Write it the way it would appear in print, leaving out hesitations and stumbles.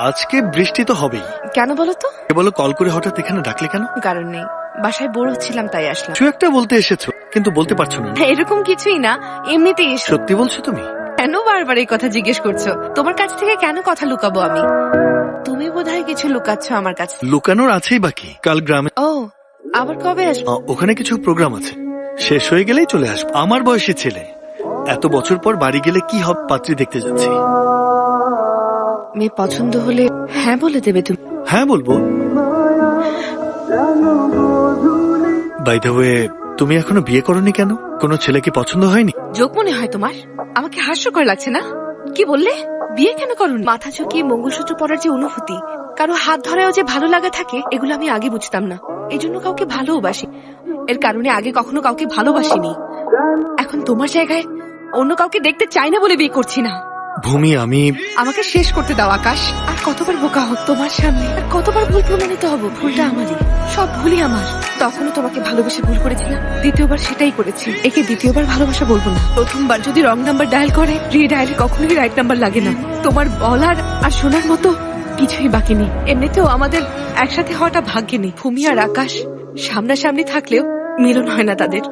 আজকে বৃষ্টি তো হবেই। কেন বলো তো? বলো, কল করে হঠাৎ এখানে ডাকলে কেন? কারণ নেই, বাসায় বোর হচ্ছিলাম তাই আসলাম। কিছু একটা বলতে এসেছো কিন্তু বলতে পারছো না। এরকম কিছুই না, এমনিতেই এসো। সত্যি বলছো তুমি? কেন বারবার এই কথা জিজ্ঞেস করছো? তোমার কাছ থেকে কেন কথা লুকাবো আমি? তুমি বোধহয় কিছু লুকাচ্ছ আমার কাছ থেকে। লুকানোর আছেই বাকি। কাল গ্রামে ও, আবার কবে আসবো? ওখানে কিছু প্রোগ্রাম আছে, শেষ হয়ে গেলেই চলে আসবো। আমার বয়সী ছেলে, এত বছর পর বাড়ি গেলে কি হবে, পাত্রী দেখতে যাচ্ছি। মেয়ে পছন্দ হলে হ্যাঁ বলে দেবে তুমি? হ্যাঁ বলবো। বাই দ্য ওয়ে, তুমি এখনো বিয়ে করোনি কেন? কোনো ছেলে কি পছন্দ হয়নি? যোগ মনে হয় তোমার? আমাকে হাস্যকর লাগছে না? কি বললে? বিয়ে কেন করুন? মাথা ঝুঁকিয়ে মঙ্গলসূত্র পরার যে অনুভূতি, কারো হাত ধরাও যে ভালো লাগা থাকে, এগুলো আমি আগে বুঝতাম না। এই জন্য কাউকে ভালোবাসি, এর কারণে আগে কখনো কাউকে ভালোবাসিনি। এখন তোমার জায়গায় অন্য কাউকে দেখতে চাই না বলে বিয়ে করছি না। ভূমি, আমি আমাকে শেষ করতে দাও আকাশ। আর কতবার বোকা হোক তোমার সামনে, আর কতবার ভুল প্রমাণিত হব? ভুলটা আমারই, সব ভুলই আমার। তখনও তোমাকে ভালোবেসে ভুল করেছিলাম, দ্বিতীয়বার সেটাই করেছি। একে দ্বিতীয়বার ভালোবাসা বলবো না। প্রথমবার যদি রং নাম্বার ডায়াল করে, রিডায়ালে কখনোই রাইট নাম্বার লাগে না। তোমার বলার আর শোনার মতো কিছুই বাকি নেই। এমনিতেও আমাদের একসাথে হওয়াটা ভাগ্যে নেই। ভূমি আর আকাশ সামনাসামনি থাকলেও মিলন হয় না তাদের।